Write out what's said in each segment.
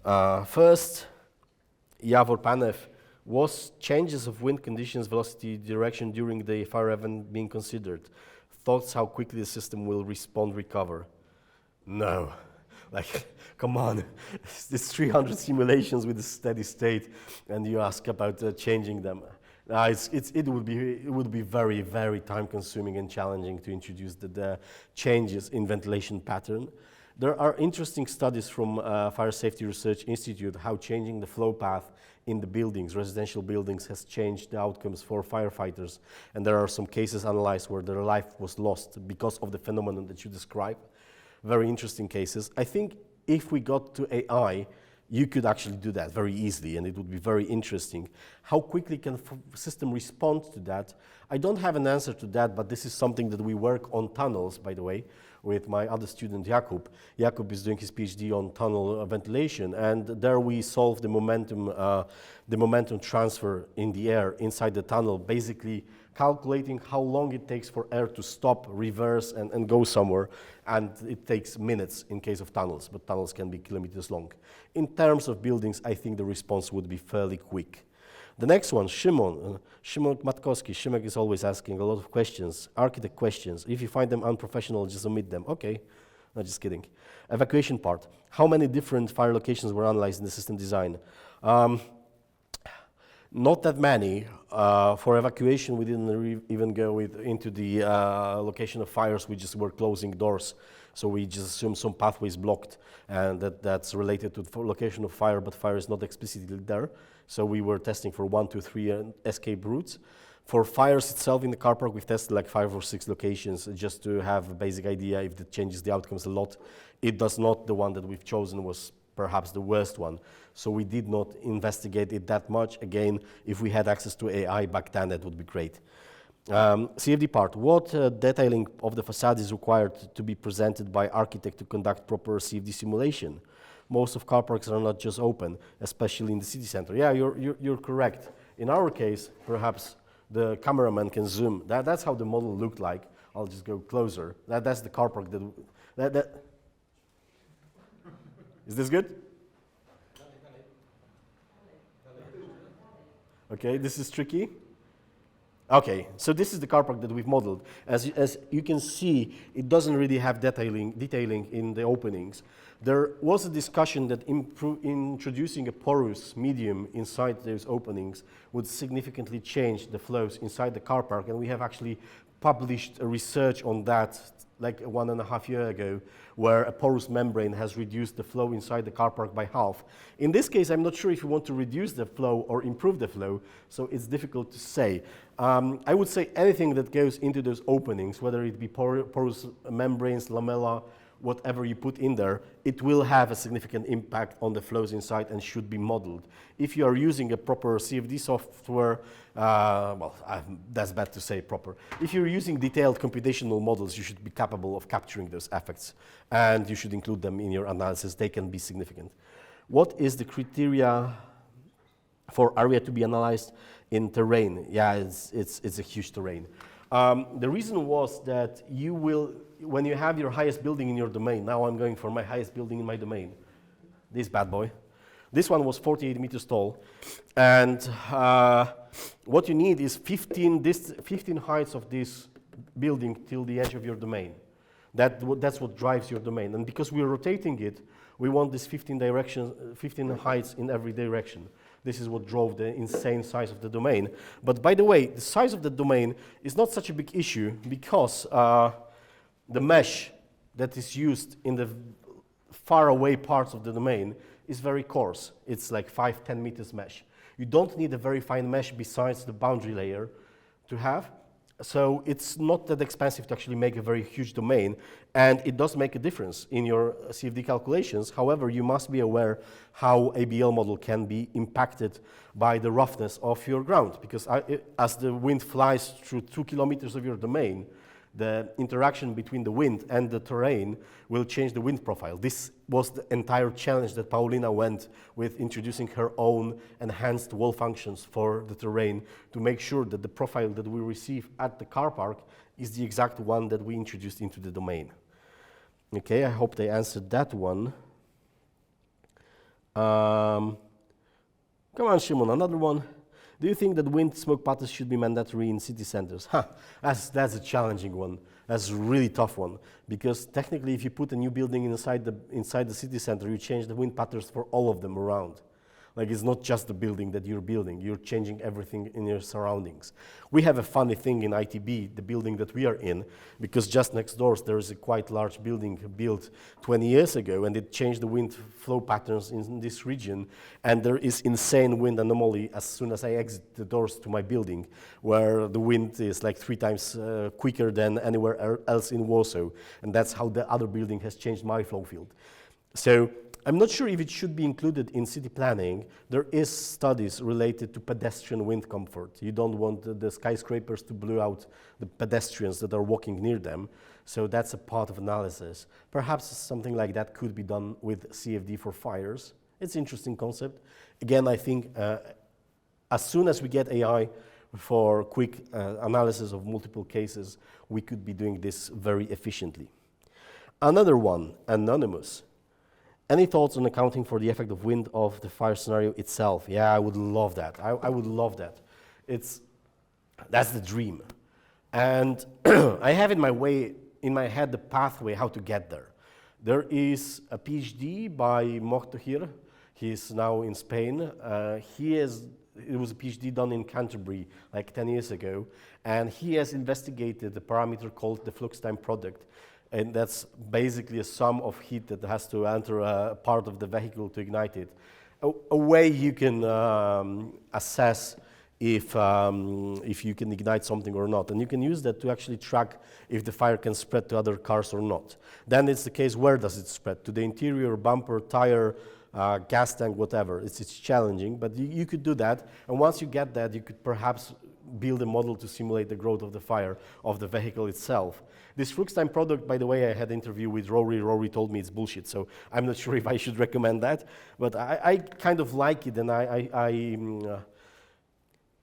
First, Javor Panev, was changes of wind conditions, velocity, direction during the fire event being considered? Thoughts how quickly the system will respond, recover? No. Like, come on. It's 300 simulations with a steady state, and you ask about changing them. It would be very, very time-consuming and challenging to introduce the changes in ventilation pattern. There are interesting studies from Fire Safety Research Institute how changing the flow path in the buildings, residential buildings, has changed the outcomes for firefighters. And there are some cases analyzed where their life was lost because of the phenomenon that you describe. Very interesting cases. I think if we got to AI, you could actually do that very easily, and it would be very interesting. How quickly can the system respond to that? I don't have an answer to that, but this is something that we work on tunnels, by the way, with my other student, Jakub. Jakub is doing his PhD on tunnel ventilation, and there we solve the momentum transfer in the air inside the tunnel, basically calculating how long it takes for air to stop, reverse, and go somewhere. And it takes minutes in case of tunnels, but tunnels can be kilometers long. In terms of buildings, I think the response would be fairly quick. The next one, Szymon Matkowski. Szymek is always asking a lot of questions, architect questions. If you find them unprofessional, just omit them. Okay, no, just kidding. Evacuation part. How many different fire locations were analyzed in the system design? Not that many. For evacuation, we didn't even go into the location of fires. We just were closing doors. So we just assumed some pathways blocked, and that's related to the location of fire, but fire is not explicitly there. So we were testing for 1, 2, 3 escape routes. For fires itself in the car park, we've tested like 5 or 6 locations just to have a basic idea if it changes the outcomes a lot. It does not. The one that we've chosen was perhaps the worst one. So we did not investigate it that much. Again, if we had access to AI back then, that would be great. CFD part, what detailing of the facade is required to be presented by architect to conduct proper CFD simulation? Most of car parks are not just open, especially in the city center. Yeah, you're correct. In our case, perhaps the cameraman can zoom. That's how the model looked like. I'll just go closer. That's the car park that Is this good? Okay, this is tricky. Okay, so this is the car park that we've modeled. As you can see, it doesn't really have detailing in the openings. There was a discussion that introducing a porous medium inside those openings would significantly change the flows inside the car park, and we have actually published a research on that like 1.5 years ago, where a porous membrane has reduced the flow inside the car park by half. In this case, I'm not sure if you want to reduce the flow or improve the flow, so it's difficult to say. I would say anything that goes into those openings, whether it be porous membranes, lamella, whatever you put in there, it will have a significant impact on the flows inside and should be modeled. If you are using a proper CFD software, that's bad to say proper. If you're using detailed computational models, you should be capable of capturing those effects, and you should include them in your analysis. They can be significant. What is the criteria for area to be analyzed in terrain? Yeah, it's a huge terrain. The reason was that you will, when you have your highest building in your domain, now I'm going for my highest building in my domain, this bad boy. This one was 48 meters tall, and what you need is 15 heights of this building till the edge of your domain. That's what drives your domain, and because we're rotating it, we want this 15 heights in every direction. This is what drove the insane size of the domain. But by the way, the size of the domain is not such a big issue because the mesh that is used in the far away parts of the domain is very coarse. It's like 5-10 meters mesh. You don't need a very fine mesh besides the boundary layer to have. So it's not that expensive to actually make a very huge domain, and it does make a difference in your CFD calculations. However, you must be aware how ABL model can be impacted by the roughness of your ground, because as the wind flies through 2 kilometers of your domain, the interaction between the wind and the terrain will change the wind profile. This was the entire challenge that Paulina went with, introducing her own enhanced wall functions for the terrain to make sure that the profile that we receive at the car park is the exact one that we introduced into the domain. Okay, I hope they answered that one. Come on, Shimon, another one. Do you think that wind smoke patterns should be mandatory in city centers? That's a challenging one. That's a really tough one. Because technically, if you put a new building inside the city center, you change the wind patterns for all of them around. Like, it's not just the building that you're building, you're changing everything in your surroundings. We have a funny thing in ITB, the building that we are in, because just next door there is a quite large building built 20 years ago, and it changed the wind flow patterns in this region, and there is insane wind anomaly as soon as I exit the doors to my building, where the wind is like 3 times quicker than anywhere else in Warsaw, and that's how the other building has changed my flow field. So I'm not sure if it should be included in city planning. There is studies related to pedestrian wind comfort. You don't want the skyscrapers to blow out the pedestrians that are walking near them. So that's a part of analysis. Perhaps something like that could be done with CFD for fires. It's an interesting concept. Again, I think as soon as we get AI for quick analysis of multiple cases, we could be doing this very efficiently. Another one, anonymous. Any thoughts on accounting for the effect of wind of the fire scenario itself? Yeah, I would love that. I would love that. That's the dream. And I have in my head the pathway how to get there. There is a PhD by Mohtohir. He's now in Spain. It was a PhD done in Canterbury like 10 years ago, and he has investigated a parameter called the flux time product. And that's basically a sum of heat that has to enter a part of the vehicle to ignite it. A way you can assess if you can ignite something or not. And you can use that to actually track if the fire can spread to other cars or not. Then it's the case, where does it spread? To the interior, bumper, tire, gas tank, whatever. It's challenging, but you could do that. And once you get that, you could perhaps build a model to simulate the growth of the fire of the vehicle itself. This flux time product, by the way, I had an interview with Rory. Rory told me it's bullshit, so I'm not sure if I should recommend that. But I kind of like it, and I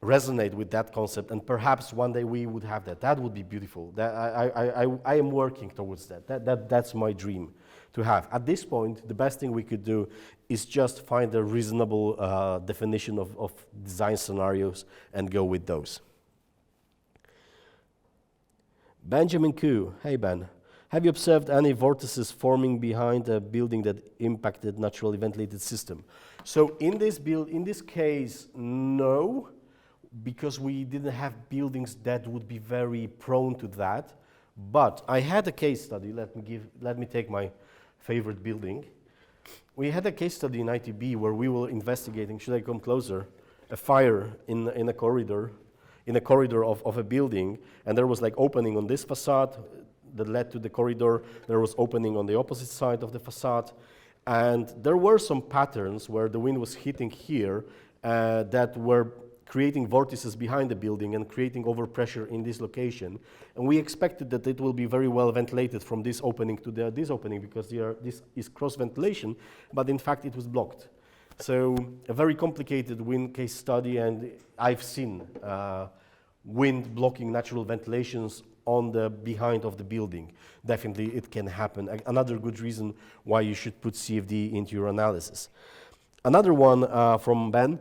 resonate with that concept. And perhaps one day we would have that. That would be beautiful. I am working towards that. That's my dream to have. At this point, the best thing we could do is just find a reasonable definition of design scenarios and go with those. Benjamin Koo, hey Ben, have you observed any vortices forming behind a building that impacted naturally ventilated system? So in this case, no, because we didn't have buildings that would be very prone to that. But I had a case study. Let me take my favorite building. We had a case study in ITB where we were investigating, should I come closer, a fire in a corridor of a building, and there was like opening on this facade that led to the corridor. There was opening on the opposite side of the facade, and there were some patterns where the wind was hitting here that were creating vortices behind the building and creating overpressure in this location. And we expected that it will be very well ventilated from this opening to this opening because this is cross ventilation, but in fact it was blocked. So a very complicated wind case study, and I've seen wind blocking natural ventilations on the behind of the building. Definitely it can happen. Another good reason why you should put CFD into your analysis. Another one from Ben.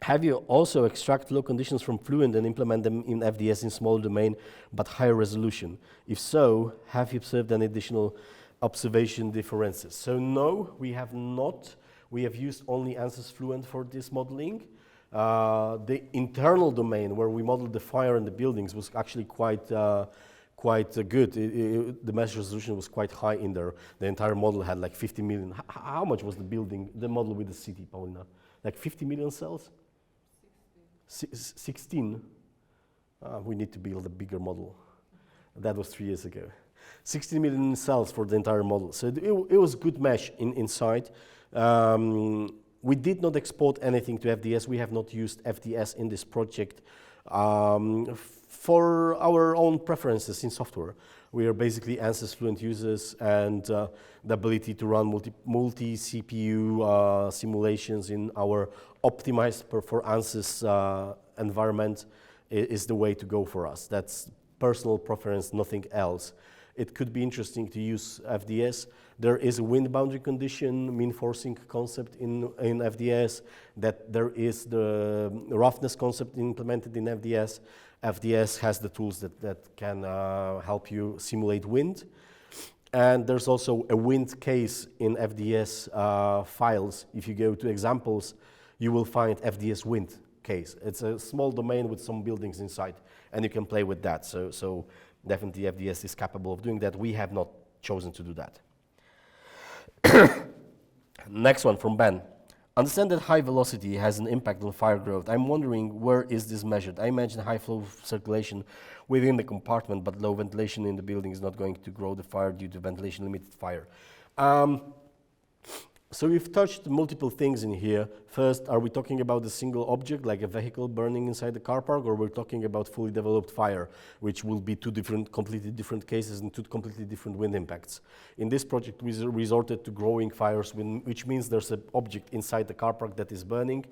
Have you also extract low conditions from Fluent and implement them in FDS in smaller domain but higher resolution? If so, have you observed any additional observation differences? So no, we have not. We have used only ANSYS Fluent for this modeling. The internal domain where we modeled the fire and the buildings was actually quite good. The mesh resolution was quite high in there. The entire model had like 50 million. How much was the model with the city, Paulina? Like 50 million cells? 16. We need to build a bigger model. That was 3 years ago. 16 million cells for the entire model. So it was good mesh inside. We did not export anything to FDS. We have not used FDS in this project for our own preferences in software. We are basically ANSYS Fluent users, and the ability to run multi-CPU simulations in our optimized for ANSYS environment is the way to go for us. That's personal preference, nothing else. it could be interesting to use FDS. There is a wind boundary condition, mean forcing concept in FDS, that there is the roughness concept implemented in FDS. FDS has the tools that can help you simulate wind. And there's also a wind case in FDS files. If you go to examples, you will find FDS wind case. It's a small domain with some buildings inside, and you can play with that. So definitely FDS is capable of doing that. We have not chosen to do that. Next one from Ben. Understand that high velocity has an impact on fire growth. I'm wondering, where is this measured? I imagine high flow of circulation within the compartment, but low ventilation in the building is not going to grow the fire due to ventilation limited fire. So we've touched multiple things in here. First, are we talking about a single object, like a vehicle burning inside the car park, or we're talking about fully developed fire, which will be two completely different cases and two completely different wind impacts? In this project, we resorted to growing fires, which means there's an object inside the car park that is burning,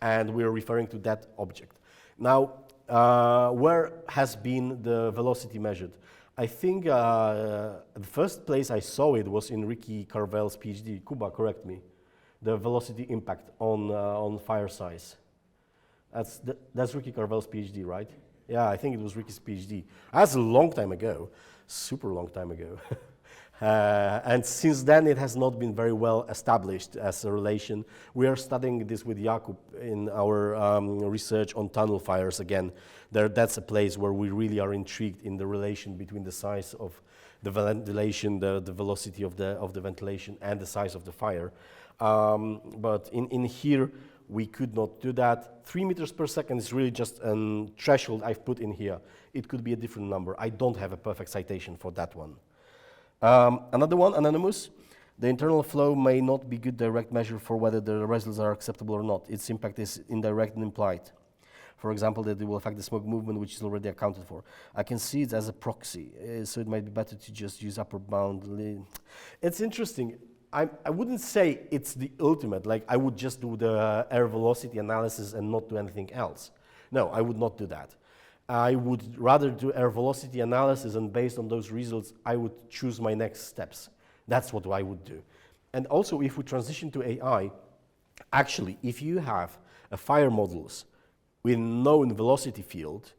and we're referring to that object. Now, where has been the velocity measured? I think the first place I saw it was in Ricky Carvel's PhD. Kuba, correct me. The velocity impact on fire size. That's Ricky Carvel's PhD, right? Yeah, I think it was Ricky's PhD. That's a long time ago, super long time ago. And since then, it has not been very well established as a relation. We are studying this with Jakub in our research on tunnel fires again. That's a place where we really are intrigued in the relation between the size of the ventilation, the velocity of the ventilation, and the size of the fire. But in here, we could not do that. 3 meters per second is really just a threshold I've put in here. It could be a different number. I don't have a perfect citation for that one. Another one, anonymous. The internal flow may not be good direct measure for whether the results are acceptable or not. Its impact is indirect and implied. For example, that it will affect the smoke movement, which is already accounted for. I can see it as a proxy, so it might be better to just use upper bound. It's interesting. I wouldn't say it's the ultimate, like I would just do the air velocity analysis and not do anything else. No, I would not do that. I would rather do air velocity analysis, and based on those results, I would choose my next steps. That's what I would do. And also, if we transition to AI, actually, if you have a fire models with known velocity field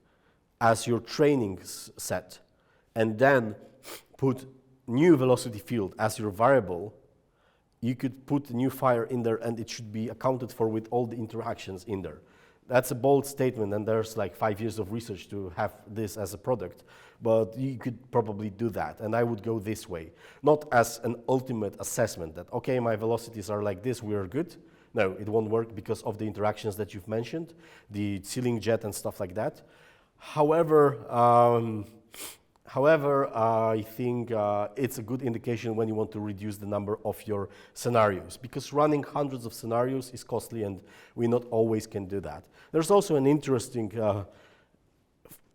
as your training set, and then put new velocity field as your variable, you could put a new fire in there, and it should be accounted for with all the interactions in there. That's a bold statement, and there's like 5 years of research to have this as a product, but you could probably do that, and I would go this way. Not as an ultimate assessment that, okay, my velocities are like this, we are good. No, it won't work because of the interactions that you've mentioned, the ceiling jet and stuff like that. However, I think it's a good indication when you want to reduce the number of your scenarios, because running hundreds of scenarios is costly, and we not always can do that. There's also an interesting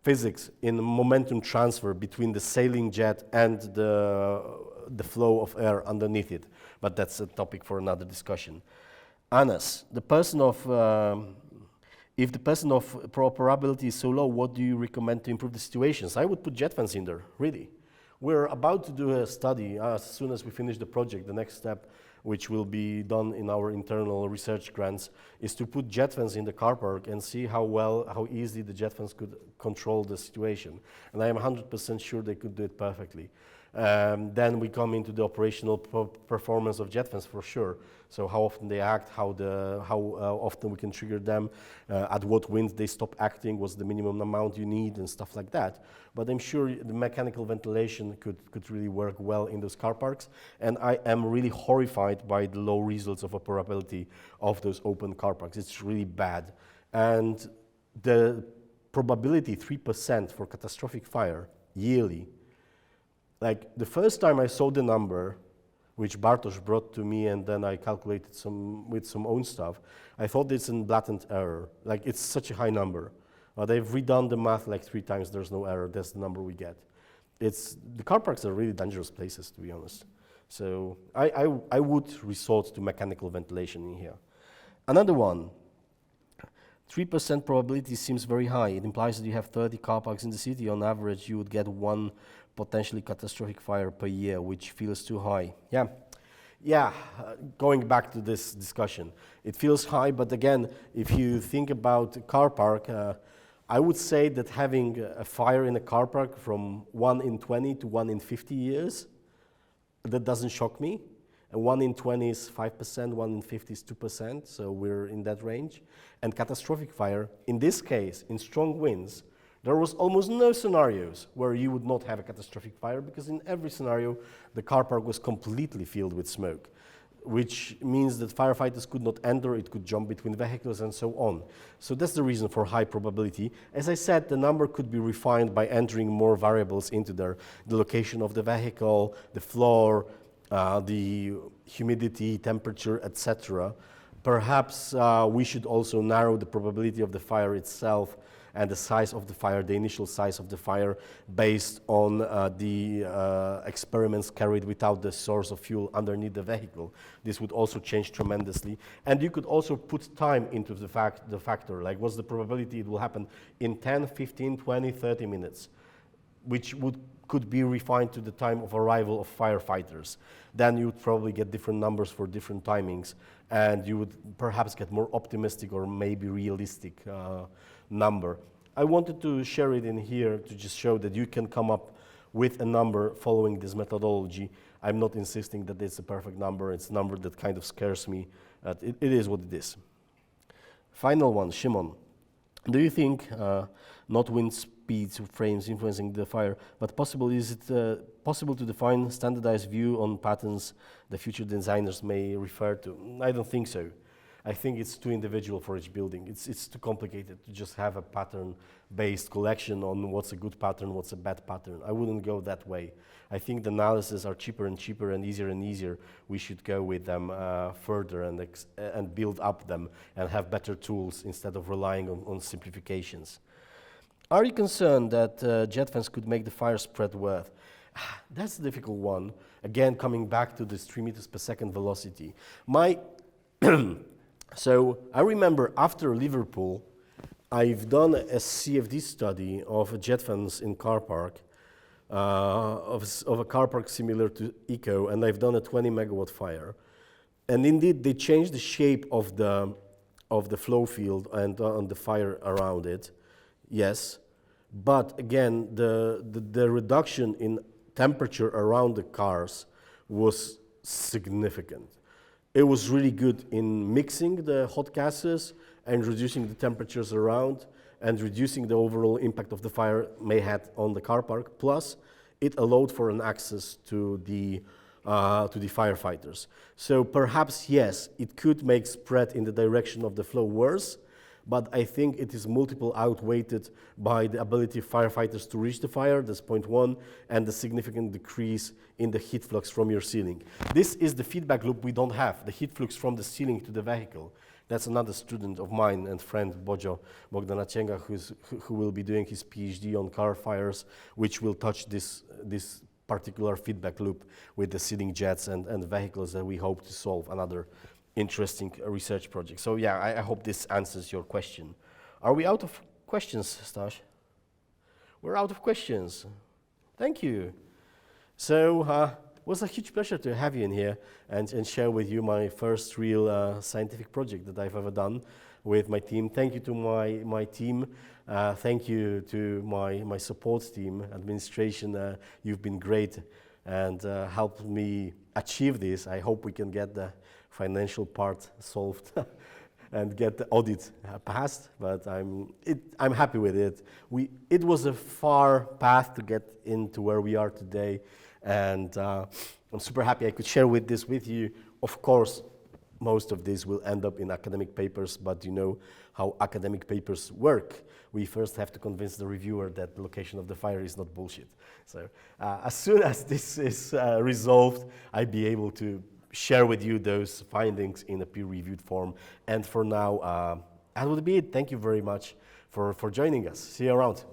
physics in momentum transfer between the sailing jet and the flow of air underneath it, but that's a topic for another discussion. Anas, if the person of probability is so low, what do you recommend to improve the situations? I would put jet fans in there, really. We're about to do a study as soon as we finish the project. The next step, which will be done in our internal research grants, is to put jet fans in the car park and see how easily the jet fans could control the situation. And I am 100% sure they could do it perfectly. Then we come into the operational performance of jet fans for sure. So how often they act, how often we can trigger them, at what wind they stop acting, what's the minimum amount you need, and stuff like that. But I'm sure the mechanical ventilation could really work well in those car parks. And I am really horrified by the low results of operability of those open car parks. It's really bad. And the probability, 3% for catastrophic fire yearly. Like the first time I saw the number, which Bartosz brought to me, and then I calculated with some own stuff, I thought it's a blatant error. Like it's such a high number. They've redone the math like 3 times, there's no error, that's the number we get. The car parks are really dangerous places, to be honest. So I would resort to mechanical ventilation in here. Another one, 3% probability seems very high. It implies that you have 30 car parks in the city. On average, you would get one potentially catastrophic fire per year, which feels too high. Yeah, going back to this discussion, it feels high, but again, if you think about a car park, I would say that having a fire in a car park from 1 in 20 to 1 in 50 years, that doesn't shock me. 1 in 20 is 5%, 1 in 50 is 2%, so we're in that range. And catastrophic fire, in this case, in strong winds, there was almost no scenarios where you would not have a catastrophic fire, because in every scenario, the car park was completely filled with smoke, which means that firefighters could not enter, it could jump between vehicles and so on. So that's the reason for high probability. As I said, the number could be refined by entering more variables into there: the location of the vehicle, the floor, the humidity, temperature, etc. Perhaps we should also narrow the probability of the fire itself and the size of the fire, the initial size of the fire, based on the experiments carried without the source of fuel underneath the vehicle. This would also change tremendously. And you could also put time into the factor, like what's the probability it will happen in 10, 15, 20, 30 minutes, which could be refined to the time of arrival of firefighters. Then you would probably get different numbers for different timings, and you would perhaps get more optimistic or maybe realistic number. I wanted to share it in here to just show that you can come up with a number following this methodology. I'm not insisting that it's a perfect number. It's a number that kind of scares me. It is what it is. Final one, Shimon. Do you think not wind speeds of frames influencing the fire, but is it possible to define standardized view on patterns the future designers may refer to? I don't think so. I think it's too individual for each building. It's too complicated to just have a pattern-based collection on what's a good pattern, what's a bad pattern. I wouldn't go that way. I think the analyses are cheaper and cheaper and easier. We should go with them further and build up them and have better tools instead of relying on simplifications. Are you concerned that jet fans could make the fire spread worse? That's a difficult one. Again, coming back to this 3 meters per second velocity. So I remember after Liverpool, I've done a CFD study of jet fans in car park, of a car park similar to Eco, and I've done a 20 megawatt fire. And indeed, they changed the shape of the flow field and on the fire around it, yes. But again, the reduction in temperature around the cars was significant. It was really good in mixing the hot gases and reducing the temperatures around and reducing the overall impact of the fire may have on the car park. Plus, it allowed for an access to the firefighters. So perhaps, yes, it could make spread in the direction of the flow worse, but I think it is multiple outweighed by the ability of firefighters to reach the fire, that's point one, and the significant decrease in the heat flux from your ceiling. This is the feedback loop we don't have, the heat flux from the ceiling to the vehicle. That's another student of mine and friend, Bojo Bogdanacenga, who will be doing his PhD on car fires, which will touch this particular feedback loop with the ceiling jets and vehicles that we hope to solve. Another interesting research project. So yeah, I hope this answers your question. Are we out of questions, Stash? We're out of questions. Thank you. So it was a huge pleasure to have you in here and share with you my first real scientific project that I've ever done with my team. Thank you to my team. Thank you to my support team, administration. You've been great and helped me achieve this. I hope we can get the financial part solved and get the audit passed, but I'm happy with it. It was a far path to get into where we are today, and I'm super happy I could share this with you. Of course, most of this will end up in academic papers, but you know how academic papers work. We first have to convince the reviewer that the location of the fire is not bullshit. So as soon as this is resolved, I'll be able to share with you those findings in a peer-reviewed form. And for now, that would be it. Thank you very much for joining us. See you around.